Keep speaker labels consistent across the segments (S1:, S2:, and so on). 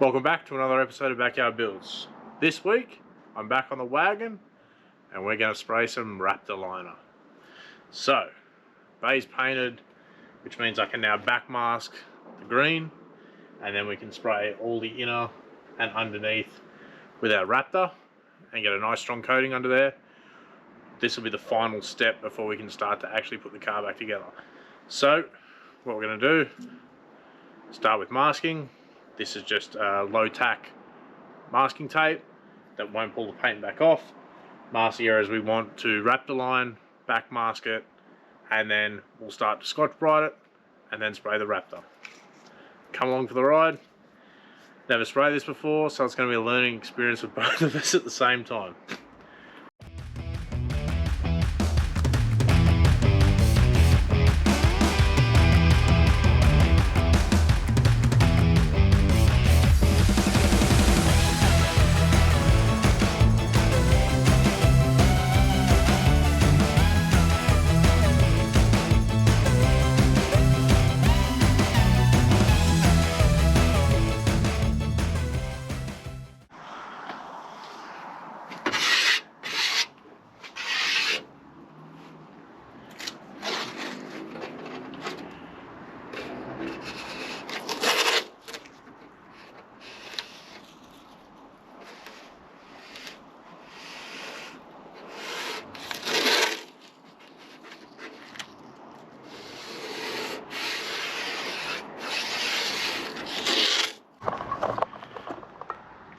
S1: Welcome back to another episode of Backyard Builds. This week, I'm back on the wagon and we're going to spray some Raptor liner. So, bay's painted, which means I can now backmask the green, and then we can spray all the inner and underneath with our Raptor and get a nice strong coating under there. This will be the final step before we can start to actually put the car back together. So, what we're going to do, start with masking. This is just low tack masking tape that won't pull the paint back off. Mask the areas we want to Raptor line, back mask it, and then we'll start to Scotch Brite it and then spray the Raptor. Come along for the ride. Never sprayed this before, so it's going to be a learning experience with both of us at the same time.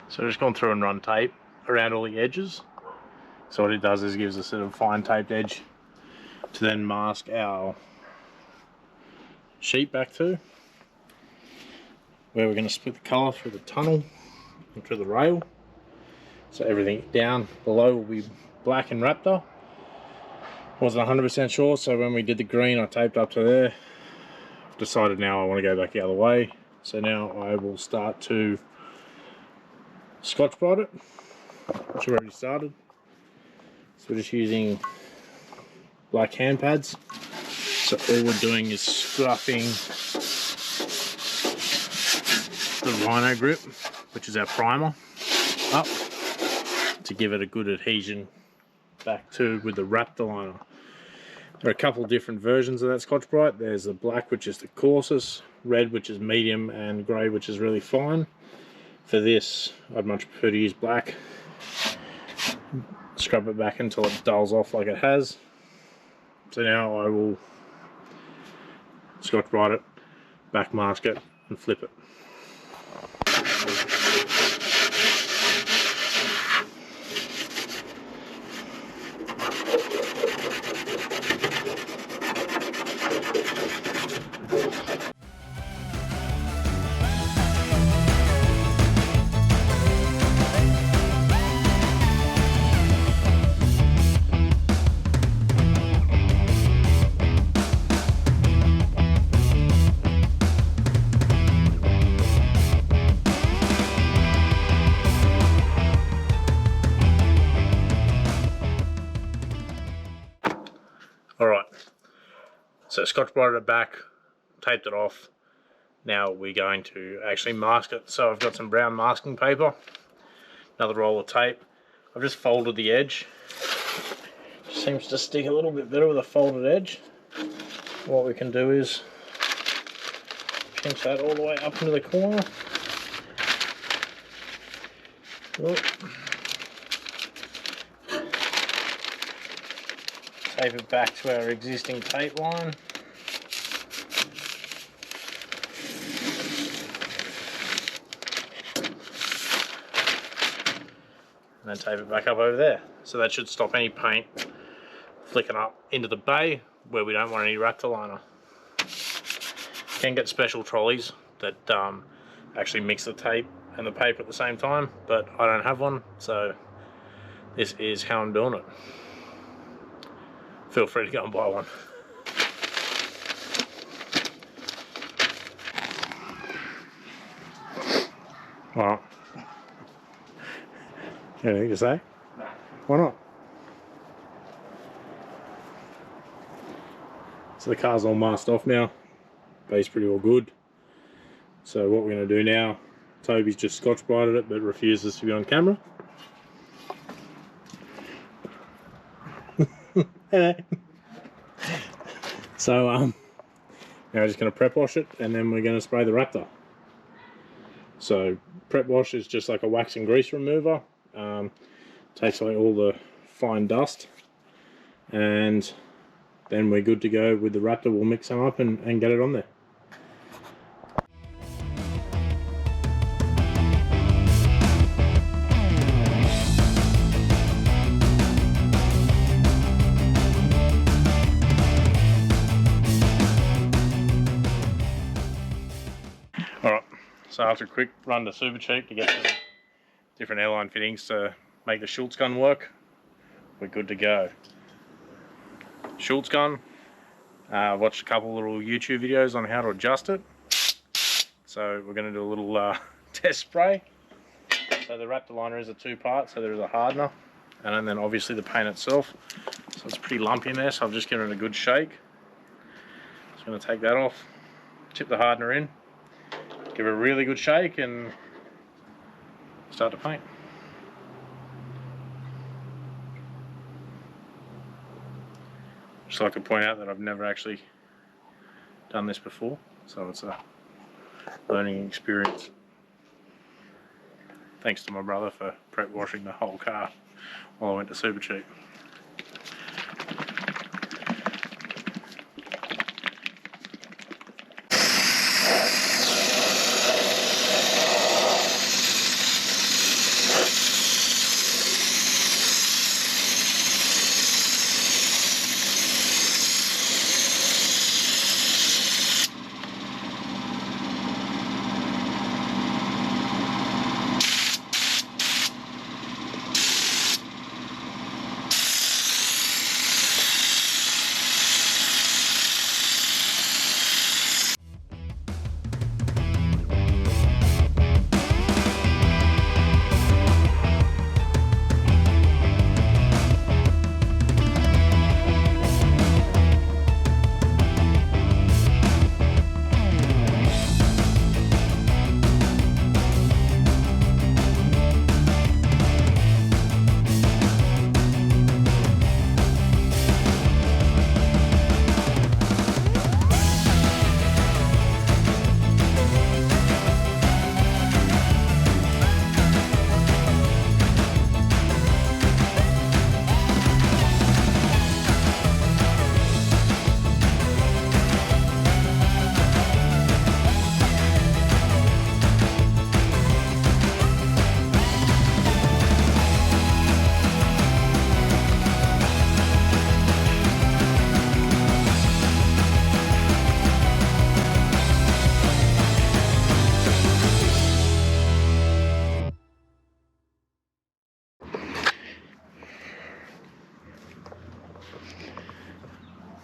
S1: So just gone through and run tape around all the edges. So what it does is it gives us a sort of fine taped edge to then mask our sheet back to, where we're going to split the colour through the tunnel and through the rail. So everything down below will be black and Raptor. Wasn't 100% sure, so when we did the green I taped up to there. I've decided now I want to go back the other way. So now I will start to Scotch Brite it, which I've already started. So we're just using black hand pads. So all we're doing is scruffing the Rhino grip, which is our primer, up to give it a good adhesion back to with the Raptor liner. There are a couple different versions of that Scotch Brite. There's the black, which is the coarsest, red, which is medium, and grey, which is really fine. For this, I'd much prefer to use black. Scrub it back until it dulls off like it has. So now I will Scotch Brite it, back mask it, and flip it. Alright, so Scotch Brite it back, taped it off. Now we're going to actually mask it. So I've got some brown masking paper, another roll of tape. I've just folded the edge. Seems to stick a little bit better with a folded edge. What we can do is pinch that all the way up into the corner. Tape it back to our existing tape line. And then tape it back up over there. So that should stop any paint flicking up into the bay where we don't want any Raptor liner. You can get special trolleys that actually mix the tape and the paper at the same time, but I don't have one, so this is how I'm doing it. Feel free to go and buy one. Well, anything to say? No. Why not? So the car's all masked off now. Base pretty all good. So what we're going to do now Toby's just scotch-brighted it but refuses to be on camera. So now we're just going to prep wash it, and then we're going to spray the Raptor. So prep wash is just like a wax and grease remover. Takes away all the fine dust, and then we're good to go with the Raptor. We'll mix them up and get it on there. Alright, so after a quick run to Super Cheap to get some different airline fittings to make the Schultz gun work, we're good to go. Schultz gun, watched a couple little YouTube videos on how to adjust it. So we're going to do a little test spray. So the Raptor liner is a two-part, so there is a hardener and then obviously the paint itself. So it's pretty lumpy in there, so I've just given it a good shake. Just going to take that off, tip the hardener in, give it a really good shake and start to paint. Just like to point out that I've never actually done this before, so it's a learning experience. Thanks to my brother for prep washing the whole car while I went to Super Cheap.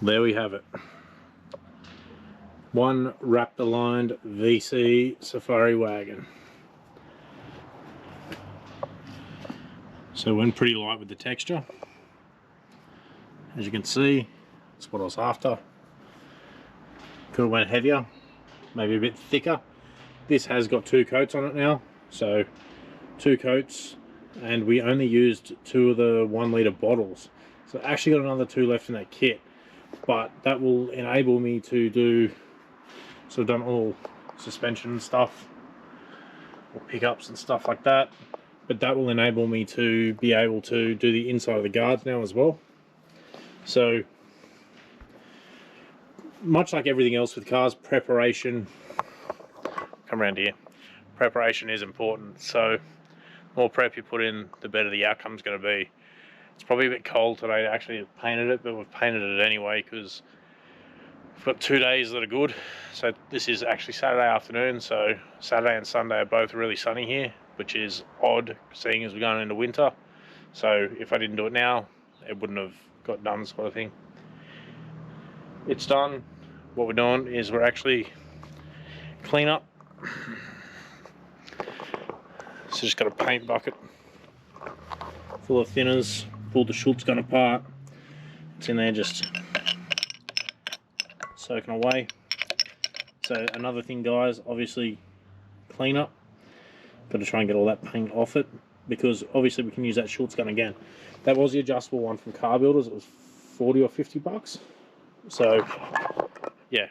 S1: There we have it. One Raptor lined VC Safari Wagon. So went pretty light with the texture. As you can see, that's what I was after. Could have went heavier, maybe a bit thicker. This has got 2 coats on it now, so 2 coats, and we only used 2 of the 1 litre bottles. So I actually got another 2 left in that kit, but that will enable me to do, so I've done all suspension stuff, or pickups and stuff like that, but that will enable me to be able to do the inside of the guards now as well. So much like everything else with cars, preparation, come around here, preparation is important. So the more prep you put in, the better the outcome's going to be. It's probably a bit cold today to actually have painted it, but we've painted it anyway because we've got 2 days that are good. So this is actually Saturday afternoon, so Saturday and Sunday are both really sunny here, which is odd seeing as we're going into winter. So if I didn't do it now, it wouldn't have got done, sort of thing. It's done. What we're doing is we're actually clean up. So just got a paint bucket full of thinners, pulled the Schultz gun apart. It's in there just soaking away. So another thing, guys, obviously clean up. Got to try and get all that paint off it, because obviously we can use that shorts gun again. That was the adjustable one from Car Builders. It was 40 or 50 bucks. So yeah,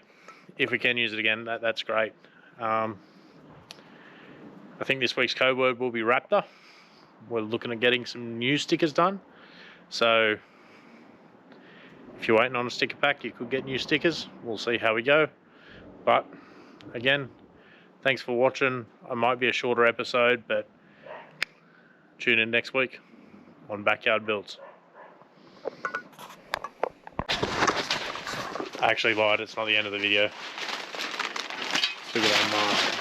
S1: if we can use it again, that's great. I think this week's code word will be Raptor. We're looking at getting some new stickers done. So if you're waiting on a sticker pack, you could get new stickers. We'll see how we go. But again, thanks for watching. It might be a shorter episode, but tune in next week on Backyard Builds. I actually lied, it's not the end of the video. Look at that mask.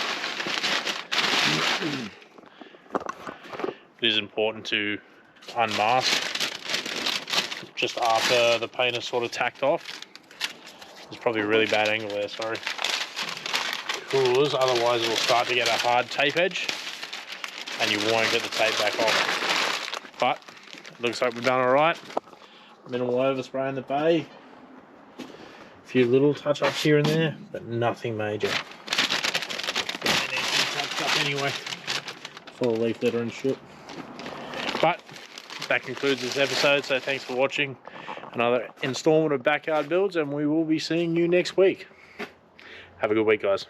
S1: It is important to unmask just after the paint is sort of tacked off. There's probably a really bad angle there, sorry. Because otherwise it will start to get a hard tape edge and you won't get the tape back off. But it looks like we've done alright. Minimal overspray in the bay. A few little touch-ups here and there, but nothing major. It needs to be touched up anyway. Full of leaf litter and shit. But that concludes this episode, so thanks for watching another installment of Backyard Builds, and we will be seeing you next week. Have a good week, guys.